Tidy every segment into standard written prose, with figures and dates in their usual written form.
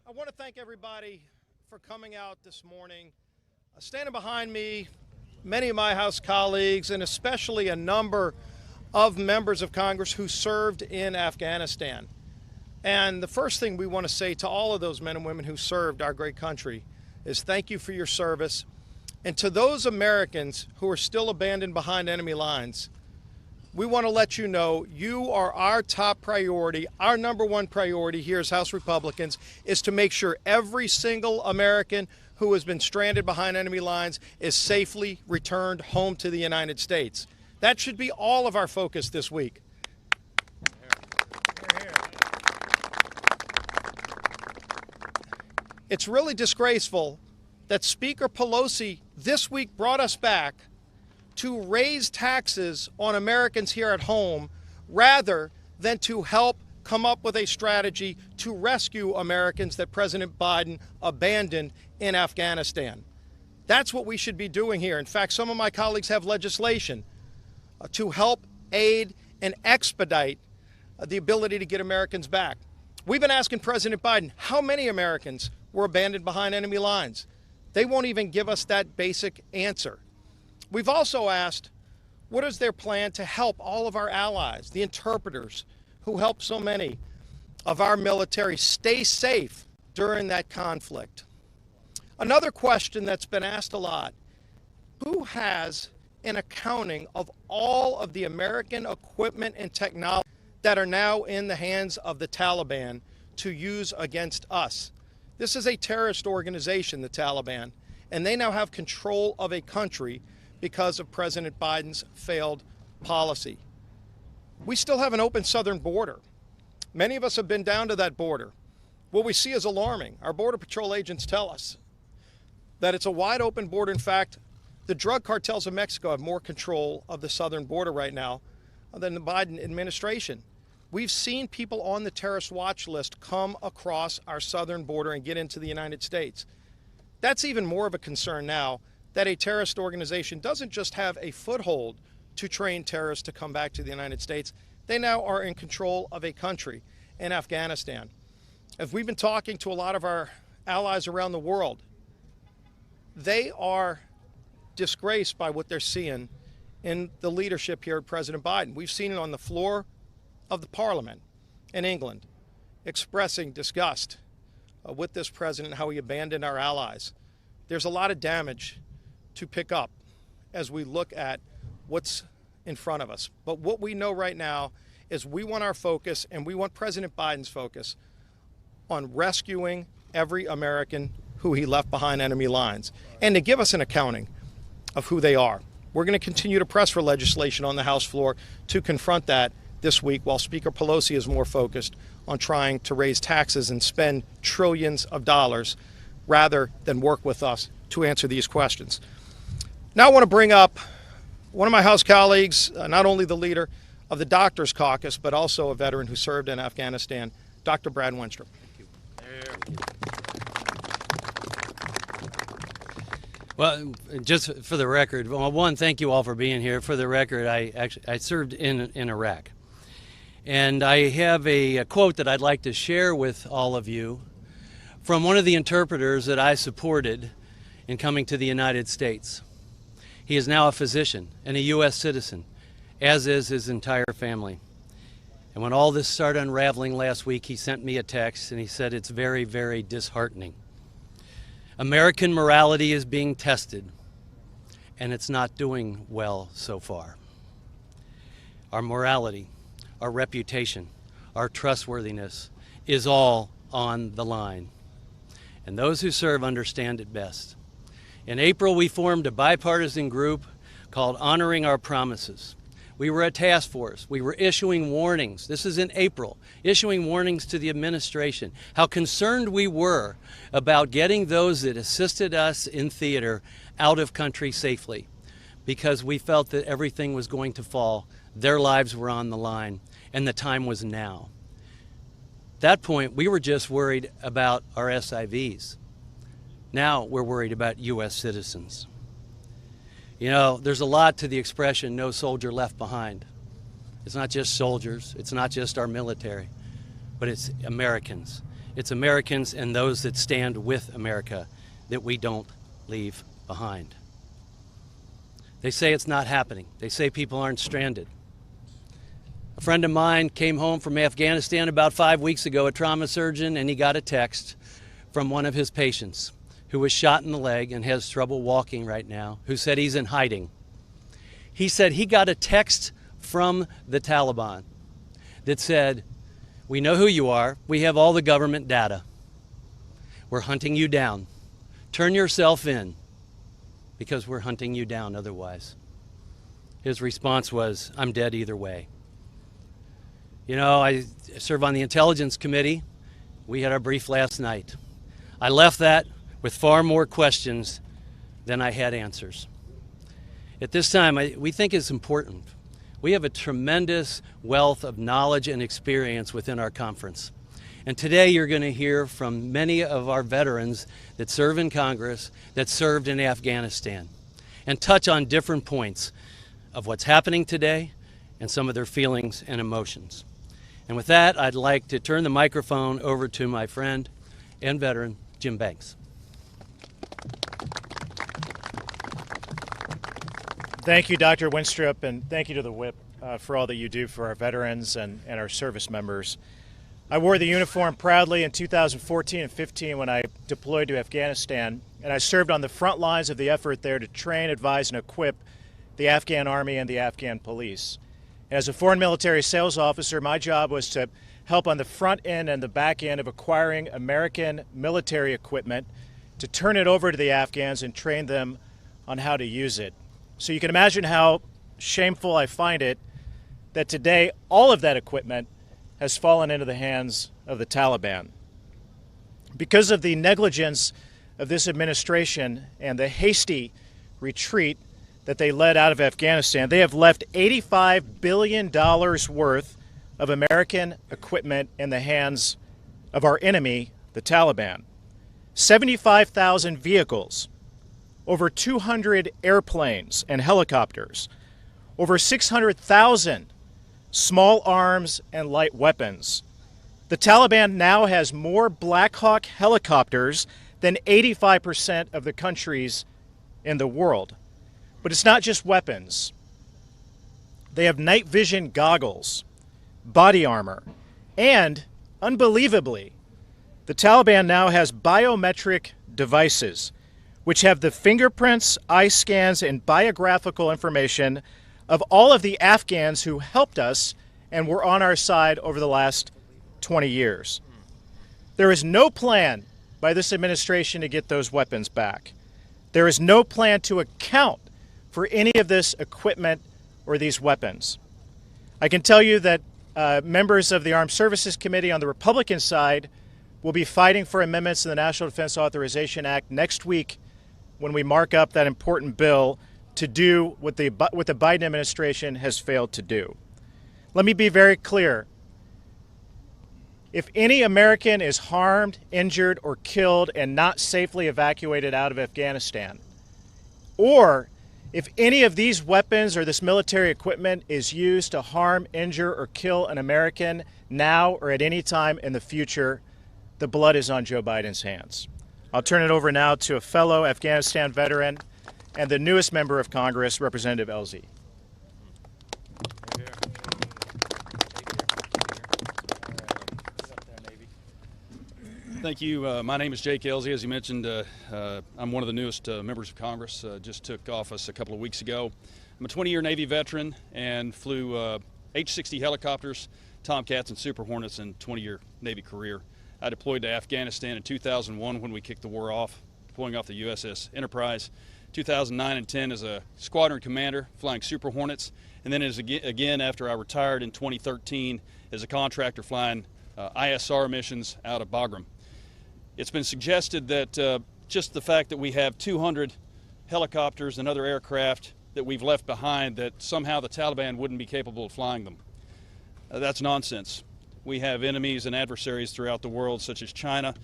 I want to thank everybody for coming out this morning. Standing behind me, many of my House colleagues, and especially a number of members of Congress who served in Afghanistan. And the first thing we want to say to all of those men and women who served our great country is thank you for your service. And to those Americans who are still abandoned behind enemy lines, we want to let you know you are our top priority. Our number one priority here as House Republicans is to make sure every single American who has been stranded behind enemy lines is safely returned home to the United States. That should be all of our focus this week. It's really disgraceful that Speaker Pelosi this week brought us back to raise taxes on Americans here at home rather than to help come up with a strategy to rescue Americans that President Biden abandoned in Afghanistan. That's what we should be doing here. In fact, some of my colleagues have legislation to help aid and expedite the ability to get Americans back. We've been asking President Biden how many Americans were abandoned behind enemy lines. They won't even give us that basic answer. We've also asked, what is their plan to help all of our allies, the interpreters who help so many of our military stay safe during that conflict? Another question that's been asked a lot, who has an accounting of all of the American equipment and technology that are now in the hands of the Taliban to use against us? This is a terrorist organization, the Taliban, and they now have control of a country because of President Biden's failed policy. We still have an open southern border. Many of us have been down to that border. What we see is alarming. Our Border Patrol agents tell us that it's a wide open border. In fact, the drug cartels of Mexico have more control of the southern border right now than the Biden administration. We've seen people on the terrorist watch list come across our southern border and get into the United States. That's even more of a concern now that a terrorist organization doesn't just have a foothold to train terrorists to come back to the United States. They now are in control of a country in Afghanistan. As we've been talking to a lot of our allies around the world, they are disgraced by what they're seeing in the leadership here at President Biden. We've seen it on the floor of the Parliament in England, expressing disgust with this president, how he abandoned our allies. There's a lot of damage to pick up as we look at what's in front of us. But what we know right now is we want our focus, and we want President Biden's focus on rescuing every American who he left behind enemy lines, and to give us an accounting of who they are. We're going to continue to press for legislation on the House floor to confront that this week, while Speaker Pelosi is more focused on trying to raise taxes and spend trillions of dollars rather than work with us to answer these questions. Now I want to bring up one of my House colleagues, not only the leader of the Doctors Caucus, but also a veteran who served in Afghanistan, Dr. Brad Wenstrup. Thank you. Well, just for the record, well, one, thank you all for being here. For the record, I served in Iraq. And I have a quote that I'd like to share with all of you from one of the interpreters that I supported in coming to the United States. He is now a physician and a U.S. citizen, as is his entire family. And when all this started unraveling last week, he sent me a text and he said, it's very, very disheartening. American morality is being tested, and it's not doing well so far. Our morality, our reputation, our trustworthiness is all on the line. And those who serve understand it best. In April, we formed a bipartisan group called Honoring Our Promises. We were a task force. We were issuing warnings. This is in April, issuing warnings to the administration, how concerned we were about getting those that assisted us in theater out of country safely, because we felt that everything was going to fall. Their lives were on the line, and the time was now. At that point, we were just worried about our SIVs. Now we're worried about U.S. citizens. You know, there's a lot to the expression, no soldier left behind. It's not just soldiers, it's not just our military, but it's Americans. It's Americans and those that stand with America that we don't leave behind. They say it's not happening. They say people aren't stranded. A friend of mine came home from Afghanistan about 5 weeks ago, a trauma surgeon, and he got a text from one of his patients who was shot in the leg and has trouble walking right now, who said he's in hiding. He said he got a text from the Taliban that said, "We know who you are. We have all the government data. We're hunting you down. Turn yourself in because we're hunting you down otherwise." His response was, "I'm dead either way." You know, I serve on the Intelligence Committee. We had our brief last night. I left that with far more questions than I had answers. At this time, we think it's important. We have a tremendous wealth of knowledge and experience within our conference. And today you're going to hear from many of our veterans that serve in Congress, that served in Afghanistan, and touch on different points of what's happening today and some of their feelings and emotions. And with that, I'd like to turn the microphone over to my friend and veteran, Jim Banks. Thank you, Dr. Winstrup, and thank you to the Whip for all that you do for our veterans and our service members. I wore the uniform proudly in 2014 and 15 when I deployed to Afghanistan, and I served on the front lines of the effort there to train, advise, and equip the Afghan Army and the Afghan police. As a foreign military sales officer, my job was to help on the front end and the back end of acquiring American military equipment to turn it over to the Afghans and train them on how to use it. So you can imagine how shameful I find it that today all of that equipment has fallen into the hands of the Taliban. Because of the negligence of this administration and the hasty retreat that they led out of Afghanistan, they have left $85 billion worth of American equipment in the hands of our enemy, the Taliban. 75,000 vehicles, over 200 airplanes and helicopters, over 600,000 small arms and light weapons. The Taliban now has more Black Hawk helicopters than 85% of the countries in the world. But it's not just weapons. They have night vision goggles, body armor, and, unbelievably, the Taliban now has biometric devices which have the fingerprints, eye scans, and biographical information of all of the Afghans who helped us and were on our side over the last 20 years. There is no plan by this administration to get those weapons back. There is no plan to account for any of this equipment or these weapons. I can tell you that members of the Armed Services Committee on the Republican side will be fighting for amendments to the National Defense Authorization Act next week when we mark up that important bill to do what the Biden administration has failed to do. Let me be very clear. If any American is harmed, injured, or killed and not safely evacuated out of Afghanistan, or if any of these weapons or this military equipment is used to harm, injure, or kill an American now or at any time in the future, the blood is on Joe Biden's hands. I'll turn it over now to a fellow Afghanistan veteran and the newest member of Congress, Representative Elzy. Thank you. My name is Jake Elzy. As you mentioned, I'm one of the newest members of Congress. Just took office a couple of weeks ago. I'm a 20-year Navy veteran and flew H-60 helicopters, Tomcats, and Super Hornets in a 20-year Navy career. I deployed to Afghanistan in 2001 when we kicked the war off, deploying off the USS Enterprise. 2009 and 10 as a squadron commander, flying Super Hornets, and then again after I retired in 2013 as a contractor flying ISR missions out of Bagram. It's been suggested that just the fact that we have 200 helicopters and other aircraft that we've left behind, that somehow the Taliban wouldn't be capable of flying them. That's nonsense. We have enemies and adversaries throughout the world, such as China,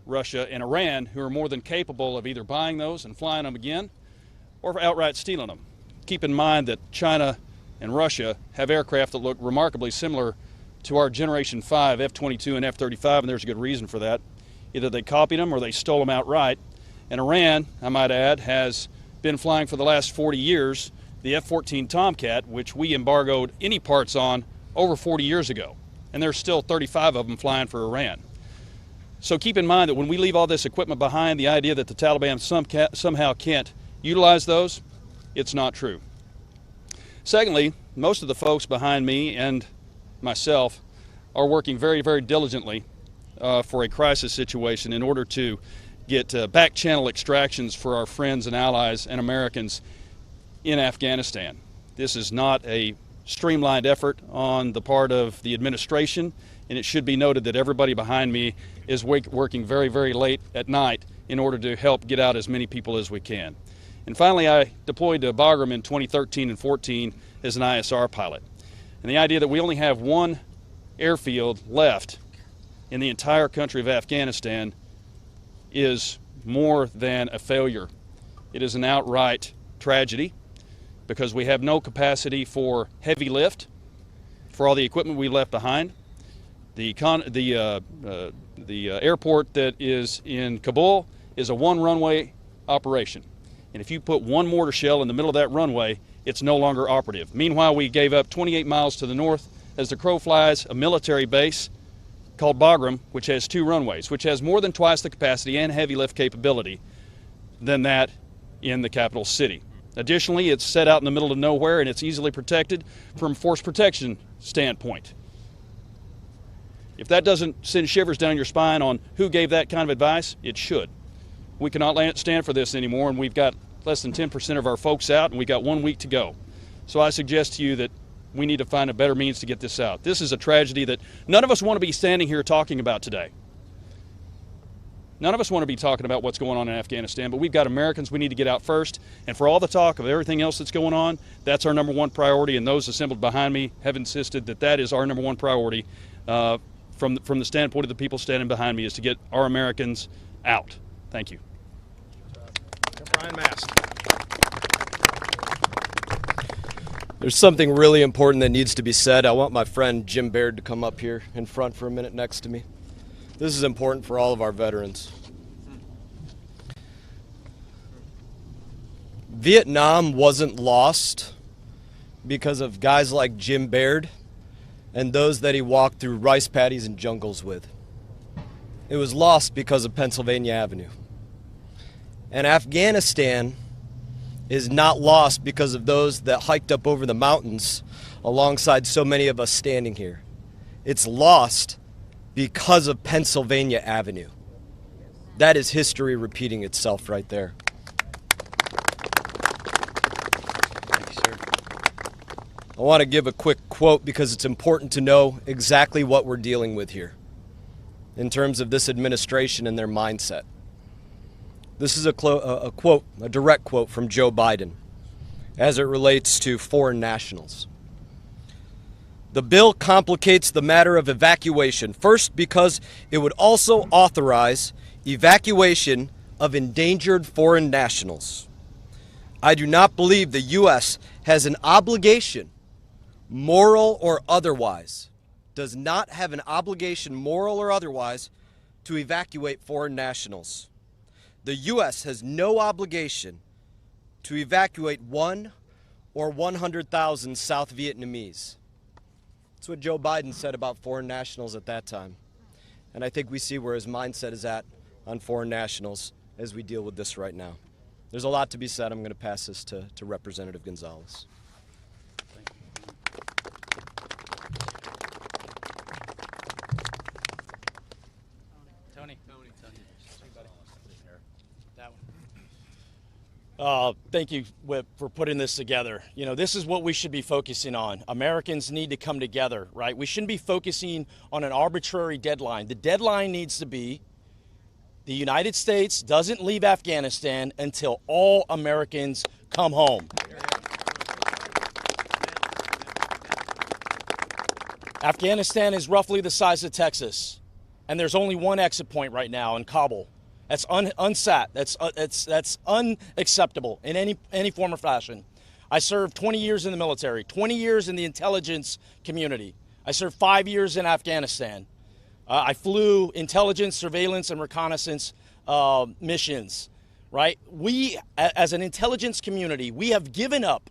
Russia, and Iran, who are more than capable of either buying those and flying them again, or outright stealing them. Keep in mind that China and Russia have aircraft that look remarkably similar to our Generation 5 F-22 and F-35, and there's a good reason for that. Either they copied them or they stole them outright. And Iran, I might add, has been flying for the last 40 years the F-14 Tomcat, which we embargoed any parts on over 40 years ago. And there's still 35 of them flying for Iran. So keep in mind that when we leave all this equipment behind, the idea that the Taliban somehow can't utilize those, it's not true. Secondly, most of the folks behind me and myself are working very, very diligently for a crisis situation in order to get back channel extractions for our friends and allies and Americans in Afghanistan. This is not a streamlined effort on the part of the administration, and it should be noted that everybody behind me is working very, very late at night in order to help get out as many people as we can. And finally, I deployed to Bagram in 2013 and 14 as an ISR pilot. And the idea that we only have one airfield left in the entire country of Afghanistan is more than a failure. It is an outright tragedy because we have no capacity for heavy lift for all the equipment we left behind. The airport that is in Kabul is a one-runway operation. And if you put one mortar shell in the middle of that runway, it's no longer operative. Meanwhile, we gave up 28 miles to the north, as the crow flies, a military base called Bagram, which has 2 runways, which has more than twice the capacity and heavy lift capability than that in the capital city. Additionally, it's set out in the middle of nowhere and it's easily protected from force protection standpoint. If that doesn't send shivers down your spine on who gave that kind of advice, it should. We cannot stand for this anymore, and we've got less than 10% of our folks out, and we've got 1 week to go. So I suggest to you that we need to find a better means to get this out. This is a tragedy that none of us want to be standing here talking about today. None of us want to be talking about what's going on in Afghanistan, but we've got Americans we need to get out first. And for all the talk of everything else that's going on, that's our number one priority, and those assembled behind me have insisted that that is our number one priority from the standpoint of the people standing behind me, is to get our Americans out. Thank you. Brian Mast. There's something really important that needs to be said. I want my friend Jim Baird to come up here in front for a minute next to me. This is important for all of our veterans. Vietnam wasn't lost because of guys like Jim Baird and those that he walked through rice paddies and jungles with. It was lost because of Pennsylvania Avenue. And Afghanistan is not lost because of those that hiked up over the mountains alongside so many of us standing here. It's lost because of Pennsylvania Avenue. That is history repeating itself right there. Thank you, sir. I want to give a quick quote because it's important to know exactly what we're dealing with here in terms of this administration and their mindset. This is a quote, a direct quote from Joe Biden as it relates to foreign nationals. The bill complicates the matter of evacuation, first because it would also authorize evacuation of endangered foreign nationals. I do not believe the U.S. has an obligation, moral or otherwise, does not have an obligation, moral or otherwise, to evacuate foreign nationals. The U.S. has no obligation to evacuate 1 or 100,000 South Vietnamese. That's what Joe Biden said about foreign nationals at that time. And I think we see where his mindset is at on foreign nationals as we deal with this right now. There's a lot to be said. I'm going to pass this to Representative Gonzalez. Thank you, Whip, for putting this together. You know, this is what we should be focusing on. Americans need to come together, right? We shouldn't be focusing on an arbitrary deadline. The deadline needs to be the United States doesn't leave Afghanistan until all Americans come home. Afghanistan is roughly the size of Texas, and there's only one exit point right now in Kabul. That's unsat. That's unacceptable in any form or fashion. I served 20 years in the military, 20 years in the intelligence community. I served 5 years in Afghanistan. I flew intelligence, surveillance, and reconnaissance missions, right? We, as an intelligence community, we have given up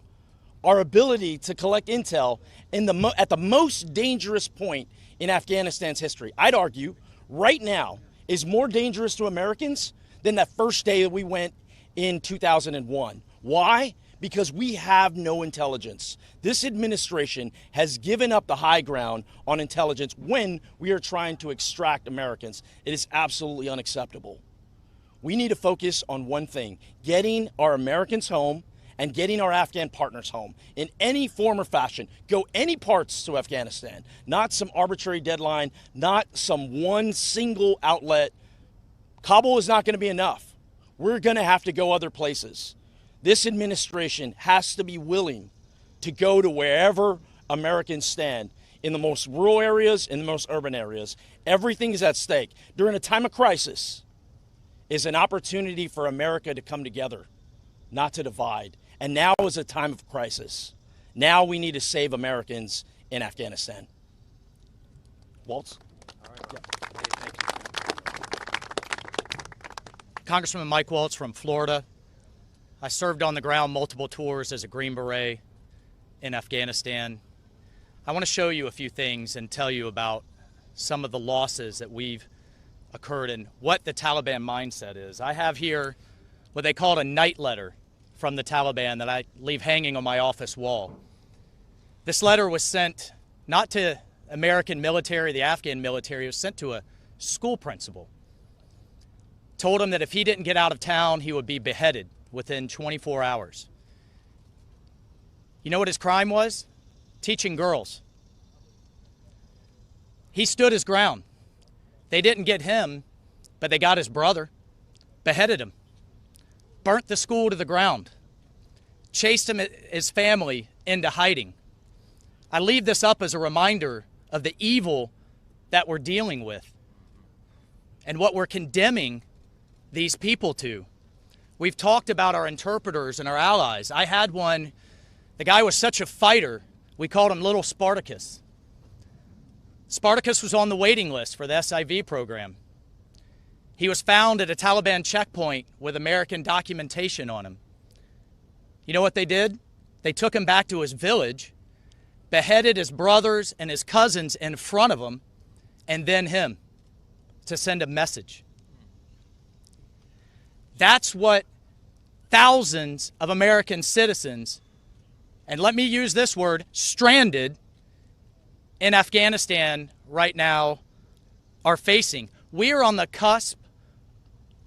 our ability to collect intel at the most dangerous point in Afghanistan's history. I'd argue right now is more dangerous to Americans than that first day that we went in 2001. Why? Because we have no intelligence. This administration has given up the high ground on intelligence when we are trying to extract Americans. It is absolutely unacceptable. We need to focus on one thing: getting our Americans home and getting our Afghan partners home in any form or fashion. Go any parts to Afghanistan, not some arbitrary deadline, not some one single outlet. Kabul is not going to be enough. We're going to have to go other places. This administration has to be willing to go to wherever Americans stand, in the most rural areas, in the most urban areas. Everything is at stake. During a time of crisis is an opportunity for America to come together, not to divide. And now is a time of crisis. Now we need to save Americans in Afghanistan. Waltz? All right. Yeah. Congressman Mike Waltz from Florida. I served on the ground multiple tours as a Green Beret in Afghanistan. I want to show you a few things and tell you about some of the losses that we've occurred and what the Taliban mindset is. I have here what they call a night letter from the Taliban that I leave hanging on my office wall. This letter was sent not to American military, the Afghan military. It was sent to a school principal. Told him that if he didn't get out of town, he would be beheaded within 24 hours. You know what his crime was? Teaching girls. He stood his ground. They didn't get him, but they got his brother, beheaded him, burnt the school to the ground, chased him, his family into hiding. I leave this up as a reminder of the evil that we're dealing with and what we're condemning these people to. We've talked about our interpreters and our allies. I had one, the guy was such a fighter, we called him Little Spartacus. Spartacus was on the waiting list for the SIV program. He was found at a Taliban checkpoint with American documentation on him. You know what they did? They took him back to his village, beheaded his brothers and his cousins in front of him, and then him, to send a message. That's what thousands of American citizens, and let me use this word, stranded in Afghanistan right now are facing. We are on the cusp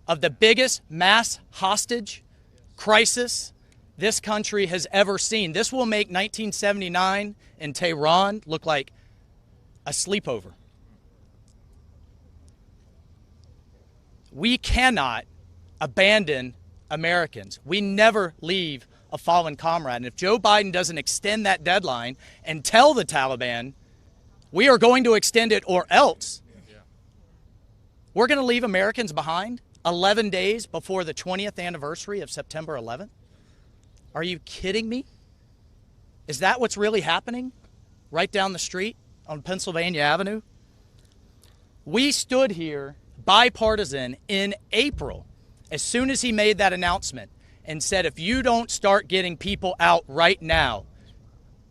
of the biggest mass hostage crisis this country has ever seen. This will make 1979 in Tehran look like a sleepover. We cannot abandon Americans. We never leave a fallen comrade. And if Joe Biden doesn't extend that deadline and tell the Taliban, we are going to extend it or else, we're going to leave Americans behind 11 days before the 20th anniversary of September 11th? Are you kidding me? Is that what's really happening right down the street on Pennsylvania Avenue? We stood here bipartisan in April, as soon as he made that announcement, and said, if you don't start getting people out right now,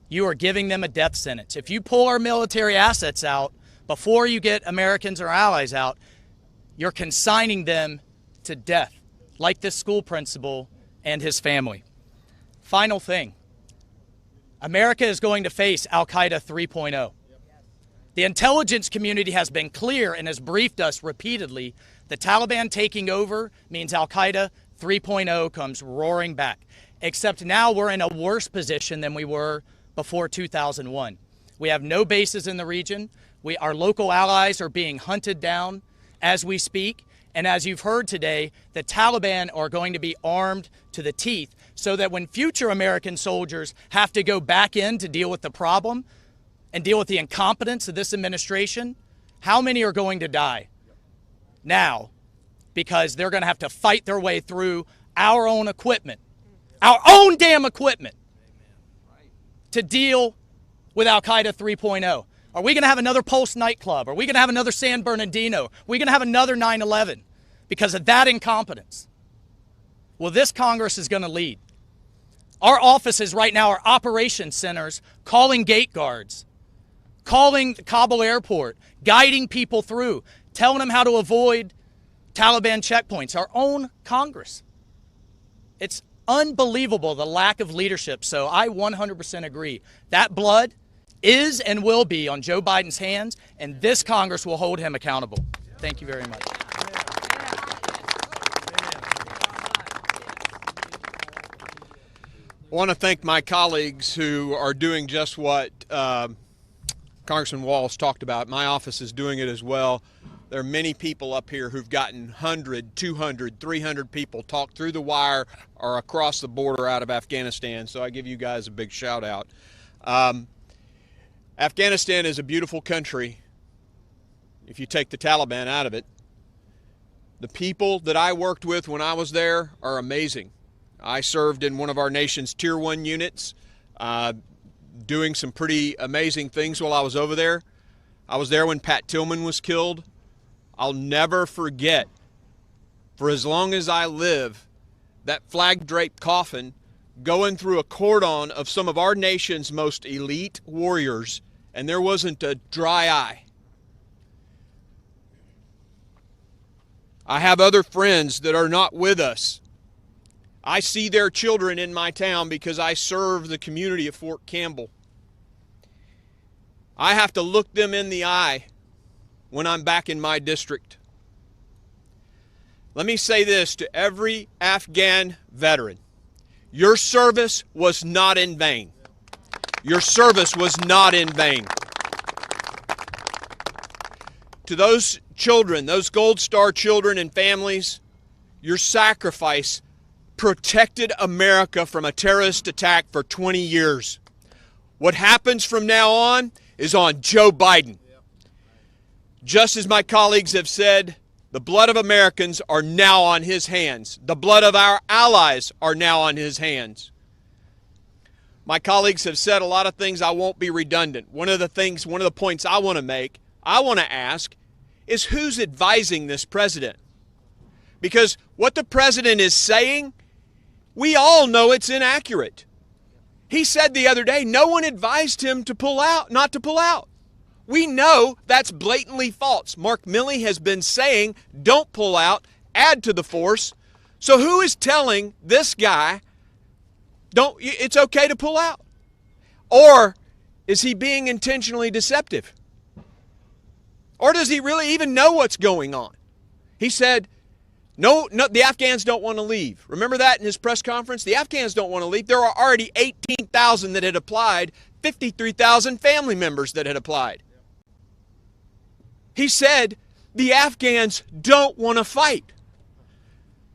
you are giving them a death sentence. If you pull our military assets out before you get Americans or allies out, you're consigning them to death, like this school principal and his family. Final thing, America is going to face Al-Qaeda 3.0. The intelligence community has been clear and has briefed us repeatedly. The Taliban taking over means Al-Qaeda 3.0 comes roaring back. Except now we're in a worse position than we were before 2001. We have no bases in the region. Our local allies are being hunted down as we speak. And as you've heard today, the Taliban are going to be armed to the teeth so that when future American soldiers have to go back in to deal with the problem and deal with the incompetence of this administration, how many are going to die now because they're going to have to fight their way through our own equipment, our own damn equipment, to deal with Al-Qaeda 3.0. Are we going to have another Pulse nightclub? Are we going to have another San Bernardino? Are we going to have another 9/11 because of that incompetence? Well, this Congress is going to lead. Our offices right now are operations centers, calling gate guards, calling the Kabul airport, guiding people through, telling them how to avoid Taliban checkpoints. Our own Congress. It's unbelievable, the lack of leadership. So I 100% agree. That blood is and will be on Joe Biden's hands, and this Congress will hold him accountable. Thank you very much. I want to thank my colleagues who are doing just what Congressman Walz talked about. My office is doing it as well. There are many people up here who've gotten 100, 200, 300 people talk through the wire or across the border out of Afghanistan, so I give you guys a big shout out. Afghanistan is a beautiful country if you take the Taliban out of it. The people that I worked with when I was there are amazing. I served in one of our nation's Tier 1 units, doing some pretty amazing things while I was over there. I was there when Pat Tillman was killed. I'll never forget, for as long as I live, that flag-draped coffin going through a cordon of some of our nation's most elite warriors, and there wasn't a dry eye. I have other friends that are not with us. I see their children in my town because I serve the community of Fort Campbell. I have to look them in the eye when I'm back in my district. Let me say this to every Afghan veteran. Your service was not in vain. Your service was not in vain. To those children, those Gold Star children and families, your sacrifice protected America from a terrorist attack for 20 years. What happens from now on is on Joe Biden. Just as my colleagues have said, the blood of Americans are now on his hands. The blood of our allies are now on his hands. My colleagues have said a lot of things. I won't be redundant. One of the points I want to make, I want to ask, is who's advising this president? Because what the president is saying, we all know it's inaccurate. He said the other day, no one advised him to pull out, not to pull out. We know that's blatantly false. Mark Milley has been saying, don't pull out, add to the force. So who is telling this guy, it's okay to pull out? Or is he being intentionally deceptive? Or does he really even know what's going on? He said, no, the Afghans don't want to leave. Remember that in his press conference? The Afghans don't want to leave. There are already 18,000 that had applied, 53,000 family members that had applied. He said the Afghans don't want to fight.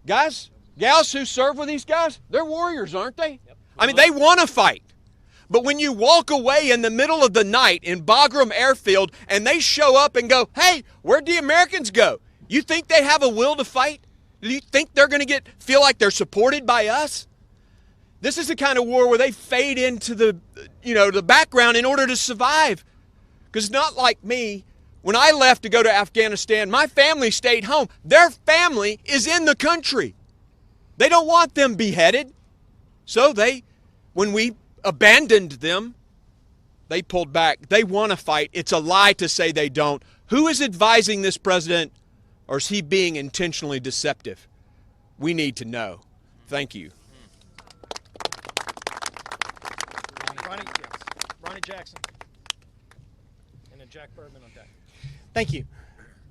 Guys, gals who serve with these guys, they're warriors, aren't they? Yep. I mean, they want to fight. But when you walk away in the middle of the night in Bagram Airfield and they show up and go, hey, where'd the Americans go? You think they have a will to fight? Do you think they're going to feel like they're supported by us? This is the kind of war where they fade into the background in order to survive. Because it's not like me. When I left to go to Afghanistan, my family stayed home. Their family is in the country. They don't want them beheaded. So when we abandoned them, they pulled back. They want to fight. It's a lie to say they don't. Who is advising this president, or is he being intentionally deceptive? We need to know. Thank you. Ronnie Jackson. And then Jack Bergman on deck. Thank you.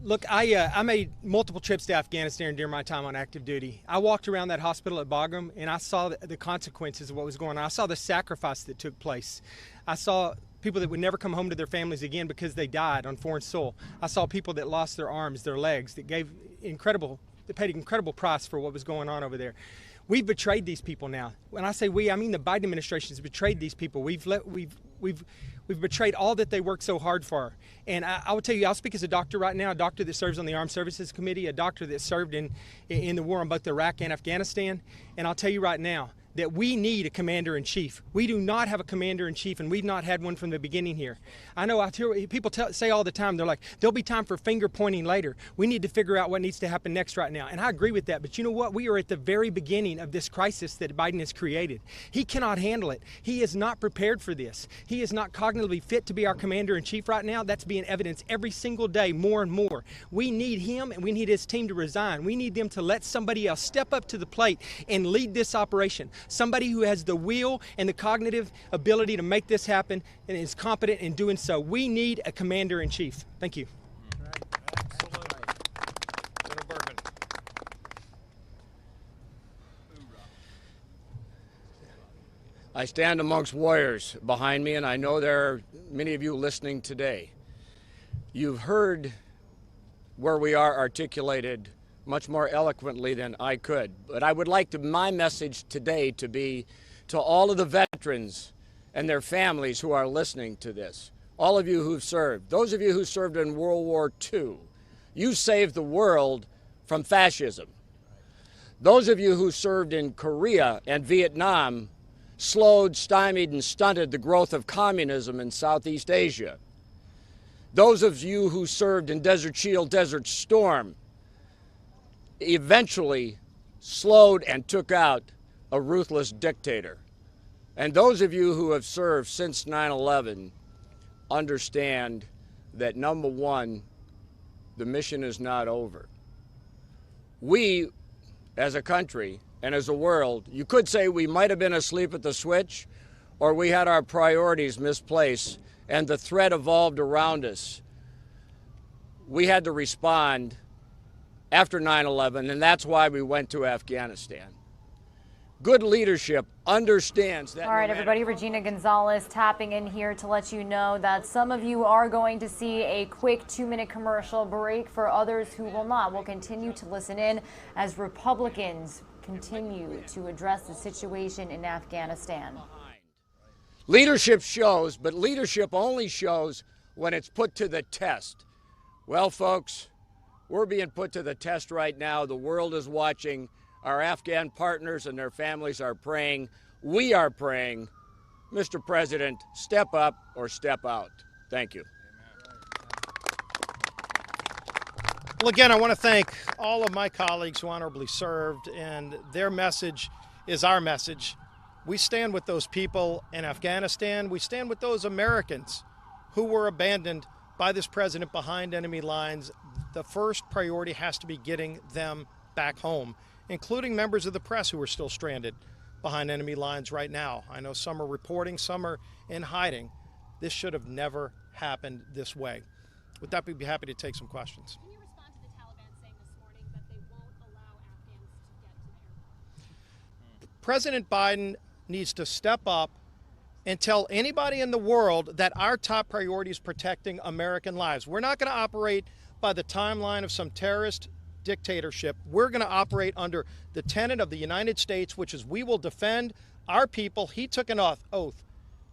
Look, I made multiple trips to Afghanistan during my time on active duty. I walked around that hospital at Bagram, and I saw the consequences of what was going on. I saw the sacrifice that took place. I saw people that would never come home to their families again because they died on foreign soil. I saw people that lost their arms, their legs, that paid an incredible price for what was going on over there. We've betrayed these people now. When I say we, I mean the Biden administration has betrayed these people. We've betrayed all that they worked so hard for. And I will tell you, I'll speak as a doctor right now, a doctor that serves on the Armed Services Committee, a doctor that served in the war on both Iraq and Afghanistan. And I'll tell you right now, that we need a commander-in-chief. We do not have a commander-in-chief, and we've not had one from the beginning here. I know I hear people say all the time, they're like, there'll be time for finger-pointing later. We need to figure out what needs to happen next right now. And I agree with that, but you know what? We are at the very beginning of this crisis that Biden has created. He cannot handle it. He is not prepared for this. He is not cognitively fit to be our commander-in-chief right now. That's being evidenced every single day, more and more. We need him, and we need his team to resign. We need them to let somebody else step up to the plate and lead this operation. Somebody who has the will and the cognitive ability to make this happen and is competent in doing so. We need a commander-in-chief. Thank you. I stand amongst warriors behind me, and I know there are many of you listening today. You've heard where we are articulated much more eloquently than I could. But I would like my message today to be to all of the veterans and their families who are listening to this. All of you who've served, those of you who served in World War II, you saved the world from fascism. Those of you who served in Korea and Vietnam slowed, stymied, and stunted the growth of communism in Southeast Asia. Those of you who served in Desert Shield, Desert Storm eventually slowed and took out a ruthless dictator. And those of you who have served since 9/11 understand that, number one, the mission is not over. We, as a country and as a world, you could say we might have been asleep at the switch, or we had our priorities misplaced and the threat evolved around us. We had to respond after 9/11, and that's why we went to Afghanistan. Good leadership understands that. All right, everybody, Regina Gonzalez tapping in here to let you know that some of you are going to see a quick 2-minute commercial break. For others who will not, will continue to listen in as Republicans continue to address the situation in Afghanistan. Leadership shows, but leadership only shows when it's put to the test. Well, folks, we're being put to the test right now. The world is watching. Our Afghan partners and their families are praying. We are praying. Mr. President, step up or step out. Thank you. Well, again, I want to thank all of my colleagues who honorably served, and their message is our message. We stand with those people in Afghanistan. We stand with those Americans who were abandoned by this president behind enemy lines. The first priority has to be getting them back home, including members of the press who are still stranded behind enemy lines right now. I know some are reporting, some are in hiding. This should have never happened this way. With that, we'd be happy to take some questions. Can you respond to the Taliban saying this morning that they won't allow Afghans to get to the airport? President Biden needs to step up and tell anybody in the world that our top priority is protecting American lives. We're not going to operate by the timeline of some terrorist dictatorship. We're going to operate under the tenet of the United States, which is we will defend our people. He took an oath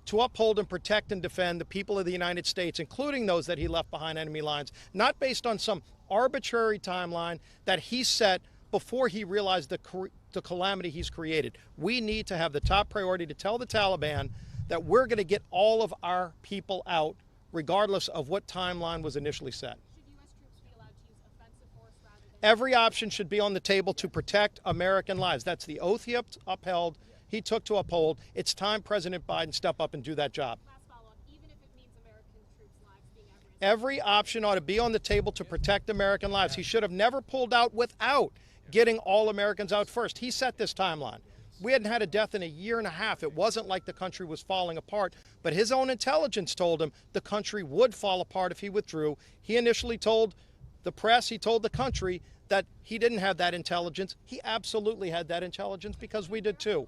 to uphold and protect and defend the people of the United States, including those that he left behind enemy lines, not based on some arbitrary timeline that he set before he realized the calamity he's created. We need to have the top priority to tell the Taliban that we're going to get all of our people out, regardless of what timeline was initially set. Should U.S. troops be allowed to use offensive force rather than... Every option should be on the table to protect American lives. That's the oath he upheld, he took to uphold. It's time President Biden step up and do that job. Last follow-up, even if it means American troops' lives being at risk. Every option ought to be on the table to protect American lives. He should have never pulled out without getting all Americans out first. He set this timeline. We hadn't had a death in a year and a half. It wasn't like the country was falling apart, but his own intelligence told him the country would fall apart if he withdrew. He initially told the press, he told the country that he didn't have that intelligence. He absolutely had that intelligence because we did too.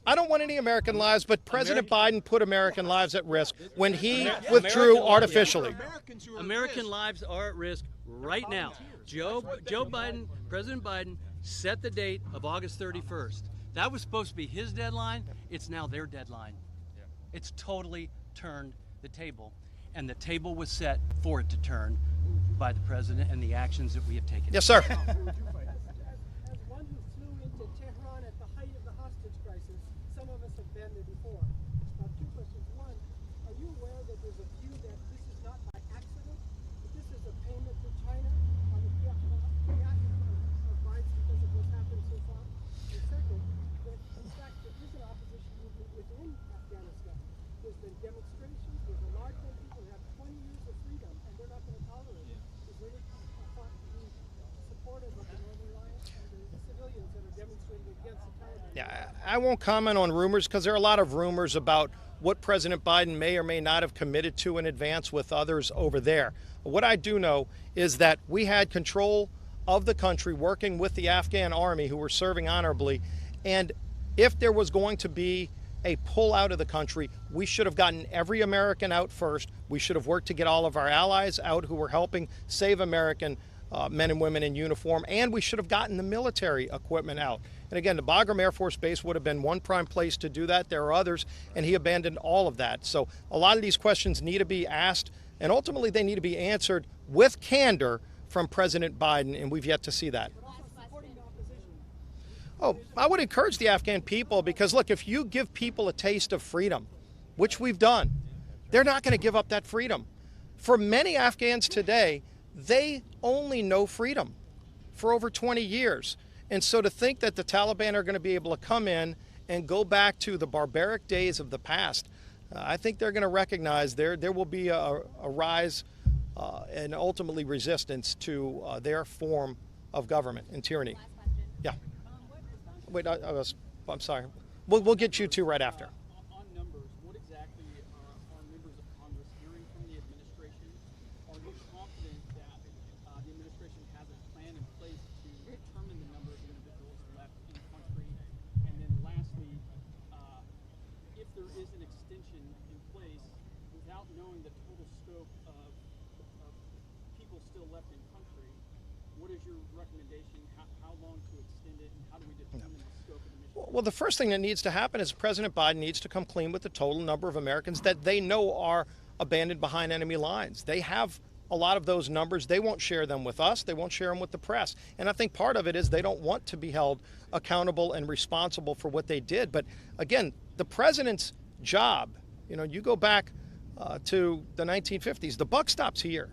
I don't want any American lives, but President Biden put American lives at risk when he withdrew artificially. American lives are at risk right now. Joe Biden, President Biden, set the date of August 31st. That was supposed to be his deadline. It's now their deadline. It's totally turned the table, and the table was set for it to turn by the president and the actions that we have taken. Yes, sir. As one who flew into Tehran at the height of the hostage crisis, Yeah, I won't comment on rumors because there are a lot of rumors about what President Biden may or may not have committed to in advance with others over there. What I do know is that we had control of the country working with the Afghan army who were serving honorably. And if there was going to be a pull out of the country, we should have gotten every American out first. We should have worked to get all of our allies out who were helping save American men and women in uniform, and we should have gotten the military equipment out. And again, the Bagram Air Force Base would have been one prime place to do that. There are others, and he abandoned all of that. So a lot of these questions need to be asked, and ultimately they need to be answered with candor from President Biden, and we've yet to see that. Oh, I would encourage the Afghan people because, look, if you give people a taste of freedom, which we've done, they're not going to give up that freedom. For many Afghans today, they only know freedom for over 20 years. And so to think that the Taliban are going to be able to come in and go back to the barbaric days of the past, I think they're going to recognize there will be a rise and ultimately resistance to their form of government and tyranny. Yeah. Wait, I'm sorry. We'll get you two right after. On numbers, what exactly are members of Congress hearing from the administration? Are you confident that the administration has a plan in place to determine the number of individuals left in the country? And then lastly, if there is an extension in place without knowing the total scope of people still left in country, what is your recommendation? How long to extend it, and how do we determine the scope of the mission? Well, the first thing that needs to happen is President Biden needs to come clean with the total number of Americans that they know are abandoned behind enemy lines. They have a lot of those numbers. They won't share them with us. They won't share them with the press. And I think part of it is they don't want to be held accountable and responsible for what they did. But again, the president's job, you go back to the 1950s, the buck stops here.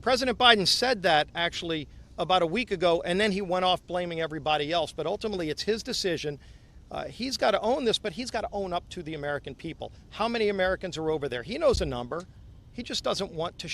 President Biden said that actually about a week ago, and then he went off blaming everybody else. But ultimately, it's his decision. He's got to own this, but he's got to own up to the American people. How many Americans are over there? He knows a number. He just doesn't want to